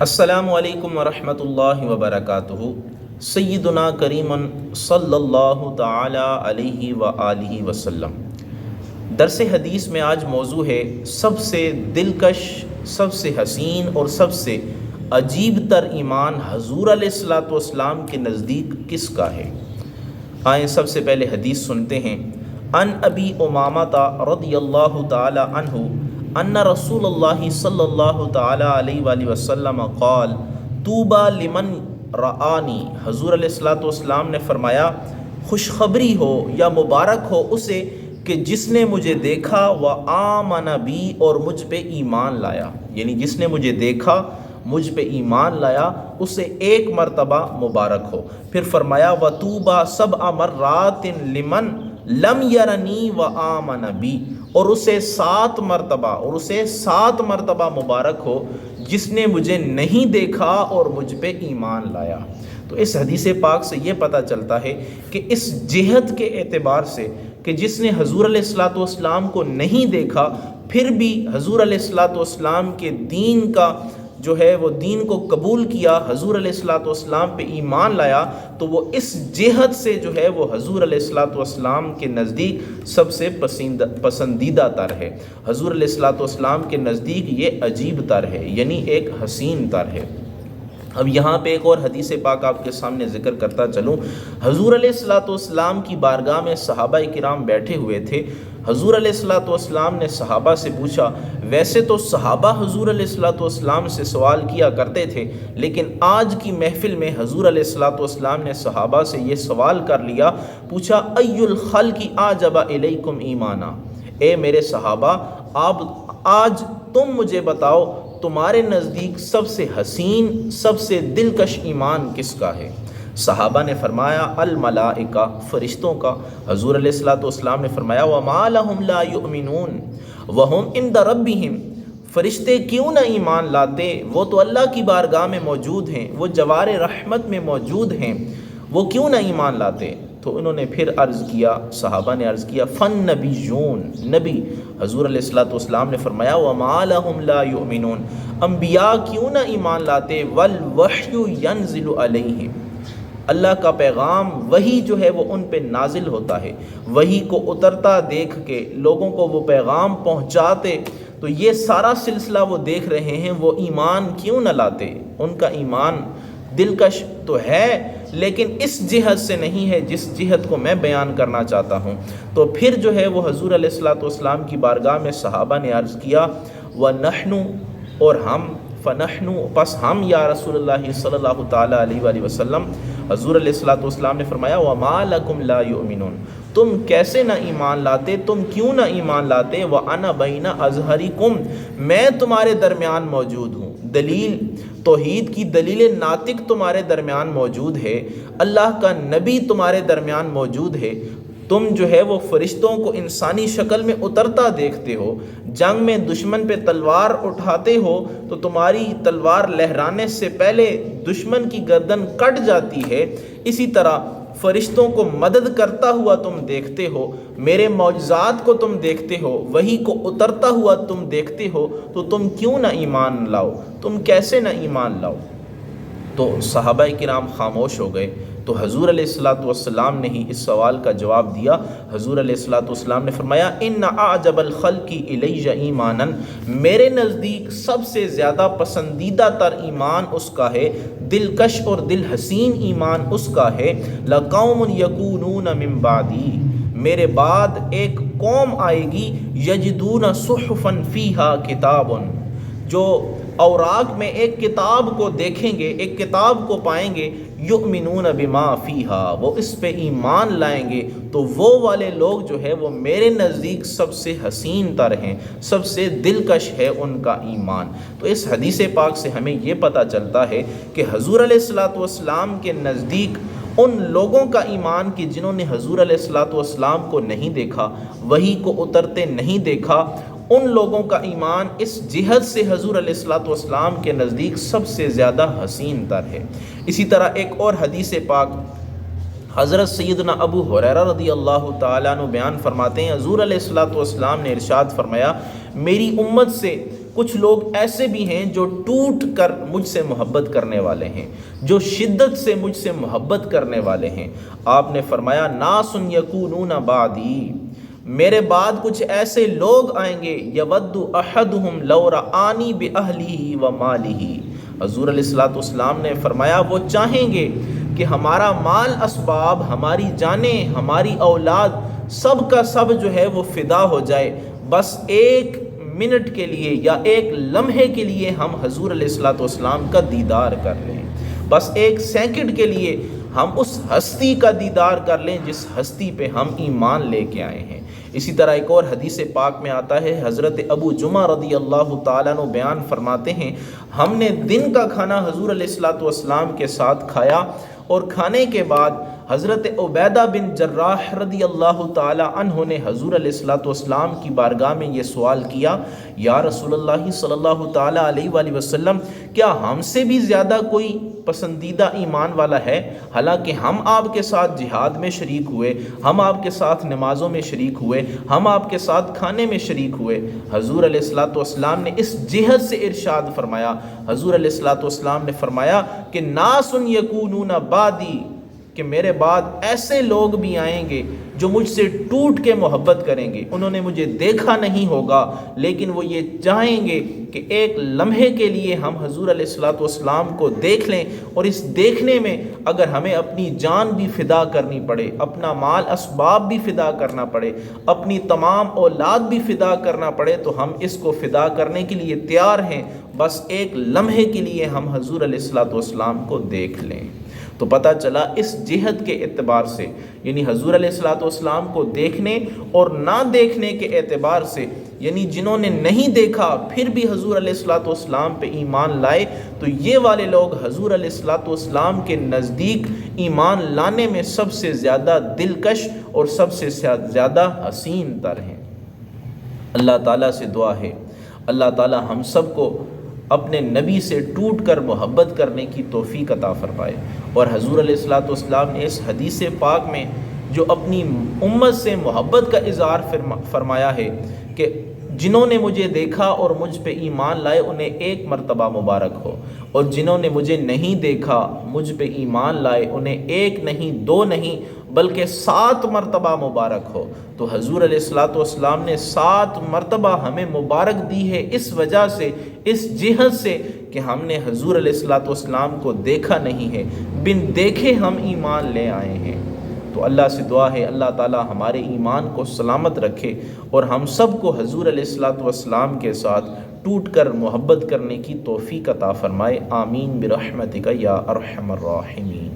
السلام علیکم ورحمۃ اللہ وبرکاتہ۔ سیدنا کریم صلی اللہ تعالی علیہ وآلہ وسلم۔ درس حدیث میں آج موضوع ہے سب سے دلکش، سب سے حسین اور سب سے عجیب تر ایمان حضور علیہ الصلوۃ والسلام کے نزدیک کس کا ہے؟ آئیں سب سے پہلے حدیث سنتے ہیں۔ ان ابی امامہ رضی اللہ تعالی عنہ ان رسول اللہ صلی اللہ تعالی علیہ وآلہ وسلم قال طوبی لمن رآنی۔ حضور علیہ الصلوۃ والسلام نے فرمایا خوشخبری ہو یا مبارک ہو اسے کہ جس نے مجھے دیکھا وآمن بی اور مجھ پہ ایمان لایا، یعنی جس نے مجھے دیکھا مجھ پہ ایمان لایا اسے ایک مرتبہ مبارک ہو۔ پھر فرمایا وطوبی سبع مرات لمن لم یرنی وآمن بی، اور اسے 7 مرتبہ مبارک ہو جس نے مجھے نہیں دیکھا اور مجھ پہ ایمان لایا۔ تو اس حدیث پاک سے یہ پتہ چلتا ہے کہ اس جہت کے اعتبار سے کہ جس نے حضور علیہ الصلوۃ والسلام کو نہیں دیکھا پھر بھی حضور علیہ الصلوۃ والسلام کے دین کا جو ہے وہ دین کو قبول کیا، حضور علیہ الصلوۃ والسلام پہ ایمان لایا، تو وہ اس جہت سے جو ہے وہ حضور علیہ الصلوۃ والسلام کے نزدیک سب سے پسندیدہ تر ہے، حضور علیہ الصلوۃ والسلام کے نزدیک یہ عجیب تر ہے، یعنی ایک حسین تر ہے۔ اب یہاں پہ ایک اور حدیث پاک آپ کے سامنے ذکر کرتا چلوں۔ حضور علیہ الصلوۃ والسلام کی بارگاہ میں صحابہ کرام بیٹھے ہوئے تھے۔ حضور علیہ الصلوۃ والسلام نے صحابہ سے پوچھا، ویسے تو صحابہ حضور علیہ الصلوۃ والسلام سے سوال کیا کرتے تھے، لیکن آج کی محفل میں حضور علیہ الصلوۃ والسلام نے صحابہ سے یہ سوال کر لیا، پوچھا ای الخلق اعجب الیکم ایمانا، اے میرے صحابہ آج تم مجھے بتاؤ تمہارے نزدیک سب سے حسین، سب سے دلکش ایمان کس کا ہے؟ صحابہ نے فرمایا الملائکہ، فرشتوں کا۔ حضور علیہ الصلوۃ والسلام نے فرمایا وما لہم لا یؤمنون وہم عند ربہم، فرشتے کیوں نہ ایمان لاتے، وہ تو اللہ کی بارگاہ میں موجود ہیں، وہ جوار رحمت میں موجود ہیں، وہ کیوں نہ ایمان لاتے؟ تو انہوں نے پھر عرض کیا، صحابہ نے عرض کیا فن نبیون، نبی۔ حضور علیہ الصلوۃ والسلام نے فرمایا وما لہم لا یؤمنون، انبیاء کیوں نہ ایمان لاتے، والوحی ینزل علیہم، اللہ کا پیغام وہی جو ہے وہ ان پہ نازل ہوتا ہے، وہی کو اترتا دیکھ کے لوگوں کو وہ پیغام پہنچاتے، تو یہ سارا سلسلہ وہ دیکھ رہے ہیں، وہ ایمان کیوں نہ لاتے؟ ان کا ایمان دلکش تو ہے لیکن اس جہت سے نہیں ہے جس جہت کو میں بیان کرنا چاہتا ہوں۔ تو پھر جو ہے وہ حضور علیہ الصلوۃ والسلام کی بارگاہ میں صحابہ نے عرض کیا وَنَحْنُ، اور ہم، فَنَحْنُ، پس ہم یا رسول اللہ صلی اللہ تعالیٰ علیہ وآلہ وسلم۔ حضور علیہ الصلوۃ والسلام نے فرمایا وَمَا لَكُمْ لَا يُؤْمِنُونَ، تم کیسے نہ ایمان لاتے، تم کیوں نہ ایمان لاتے، وَأَنَا بَيْنَ أَظْهَرِكُمْ، میں تمہارے درمیان موجود ہوں، دلیل توحید کی دلیل ناطق تمہارے درمیان موجود ہے، اللہ کا نبی تمہارے درمیان موجود ہے، تم جو ہے وہ فرشتوں کو انسانی شکل میں اترتا دیکھتے ہو، جنگ میں دشمن پہ تلوار اٹھاتے ہو تو تمہاری تلوار لہرانے سے پہلے دشمن کی گردن کٹ جاتی ہے، اسی طرح فرشتوں کو مدد کرتا ہوا تم دیکھتے ہو، میرے معجزات کو تم دیکھتے ہو، وہی کو اترتا ہوا تم دیکھتے ہو، تو تم کیوں نہ ایمان لاؤ، تم کیسے نہ ایمان لاؤ؟ تو صحابہ کرام خاموش ہو گئے۔ تو حضور علیہ الصلوۃ والسلام نے ہی اس سوال کا جواب دیا۔ حضور علیہ الصلوۃ والسلام نے فرمایا ان اعجب الخلق الی ایمانا، میرے نزدیک سب سے زیادہ پسندیدہ تر ایمان اس کا ہے، دلکش اور دل حسین ایمان اس کا ہے، لقوم یکونون من بعدی، میرے بعد ایک قوم آئے گی، یجدون صحفا فیہا کتاب، جو اوراق میں ایک کتاب کو دیکھیں گے، ایک کتاب کو پائیں گے، یؤمنون بما فیہا، وہ اس پہ ایمان لائیں گے، تو وہ والے لوگ جو ہے وہ میرے نزدیک سب سے حسین تر ہیں، سب سے دلکش ہے ان کا ایمان۔ تو اس حدیث پاک سے ہمیں یہ پتہ چلتا ہے کہ حضور علیہ الصلوۃ والسلام کے نزدیک ان لوگوں کا ایمان کہ جنہوں نے حضور علیہ الصلوۃ والسلام کو نہیں دیکھا، وحی کو اترتے نہیں دیکھا، ان لوگوں کا ایمان اس جہت سے حضور علیہ الصلوۃ والسلام کے نزدیک سب سے زیادہ حسین تر ہے۔ اسی طرح ایک اور حدیث پاک حضرت سیدنا ابو ہریرہ رضی اللہ تعالیٰ عنہ بیان فرماتے ہیں، حضور علیہ الصلوۃ والسلام نے ارشاد فرمایا میری امت سے کچھ لوگ ایسے بھی ہیں جو ٹوٹ کر مجھ سے محبت کرنے والے ہیں، جو شدت سے مجھ سے محبت کرنے والے ہیں۔ آپ نے فرمایا ناس یکونون بعدی، میرے بعد کچھ ایسے لوگ آئیں گے، یود احدہم لو رآنی باہلہ و مالہ، حضور علیہ الصلوۃ والسلام نے فرمایا وہ چاہیں گے کہ ہمارا مال اسباب، ہماری جانیں، ہماری اولاد سب کا سب جو ہے وہ فدا ہو جائے، بس ایک منٹ کے لیے یا ایک لمحے کے لیے ہم حضور علیہ الصلوۃ والسلام کا دیدار کر لیں، بس ایک سیکنڈ کے لیے ہم اس ہستی کا دیدار کر لیں جس ہستی پہ ہم ایمان لے کے آئے ہیں۔ اسی طرح ایک اور حدیث پاک میں آتا ہے، حضرت ابو جمعہ رضی اللہ تعالیٰ عنہ بیان فرماتے ہیں، ہم نے دن کا کھانا حضور علیہ الصلوۃ والسلام کے ساتھ کھایا، اور کھانے کے بعد حضرت عبیدہ بن جراح رضی اللہ تعالی عنہ نے حضور علیہ الصلوۃ والسلام کی بارگاہ میں یہ سوال کیا، یا رسول اللہ صلی اللہ تعالی علیہ وآلہ وسلم، کیا ہم سے بھی زیادہ کوئی پسندیدہ ایمان والا ہے؟ حالانکہ ہم آپ کے ساتھ جہاد میں شریک ہوئے، ہم آپ کے ساتھ نمازوں میں شریک ہوئے، ہم آپ کے ساتھ کھانے میں شریک ہوئے۔ حضور علیہ الصلوۃ والسلام نے اس جہت سے ارشاد فرمایا، حضور علیہ الصلوۃ والسلام نے فرمایا کہ ناس یکونون بعدی، کہ میرے بعد ایسے لوگ بھی آئیں گے جو مجھ سے ٹوٹ کے محبت کریں گے، انہوں نے مجھے دیکھا نہیں ہوگا لیکن وہ یہ چاہیں گے کہ ایک لمحے کے لیے ہم حضور علیہ الصلوۃ والسلام کو دیکھ لیں، اور اس دیکھنے میں اگر ہمیں اپنی جان بھی فدا کرنی پڑے، اپنا مال اسباب بھی فدا کرنا پڑے، اپنی تمام اولاد بھی فدا کرنا پڑے، تو ہم اس کو فدا کرنے کے لیے تیار ہیں، بس ایک لمحے کے لیے ہم حضور علیہ الصلوۃ والسلام کو دیکھ لیں۔ تو پتہ چلا اس جہت کے اعتبار سے، یعنی حضور علیہ الصلوۃ والسلام کو دیکھنے اور نہ دیکھنے کے اعتبار سے، یعنی جنہوں نے نہیں دیکھا پھر بھی حضور علیہ الصلوۃ والسلام پہ ایمان لائے، تو یہ والے لوگ حضور علیہ الصلوۃ والسلام کے نزدیک ایمان لانے میں سب سے زیادہ دلکش اور سب سے زیادہ حسین تر ہیں۔ اللہ تعالیٰ سے دعا ہے، اللہ تعالیٰ ہم سب کو اپنے نبی سے ٹوٹ کر محبت کرنے کی توفیق عطا فرمائے، اور حضور علیہ الصلوۃ والسلام نے اس حدیث پاک میں جو اپنی امت سے محبت کا اظہار فرمایا ہے کہ جنہوں نے مجھے دیکھا اور مجھ پہ ایمان لائے انہیں ایک مرتبہ مبارک ہو، اور جنہوں نے مجھے نہیں دیکھا مجھ پہ ایمان لائے انہیں ایک نہیں، دو نہیں، بلکہ 7 مرتبہ مبارک ہو۔ تو حضور علیہ الصلوۃ والسلام نے 7 مرتبہ ہمیں مبارک دی ہے، اس وجہ سے، اس جہت سے کہ ہم نے حضور علیہ الصلوۃ والسلام کو دیکھا نہیں ہے، بن دیکھے ہم ایمان لے آئے ہیں۔ تو اللہ سے دعا ہے اللہ تعالی ہمارے ایمان کو سلامت رکھے، اور ہم سب کو حضور علیہ الصلوۃ والسلام کے ساتھ ٹوٹ کر محبت کرنے کی توفیق عطا فرمائے۔ آمین برحمتک یا ارحم الراحمین۔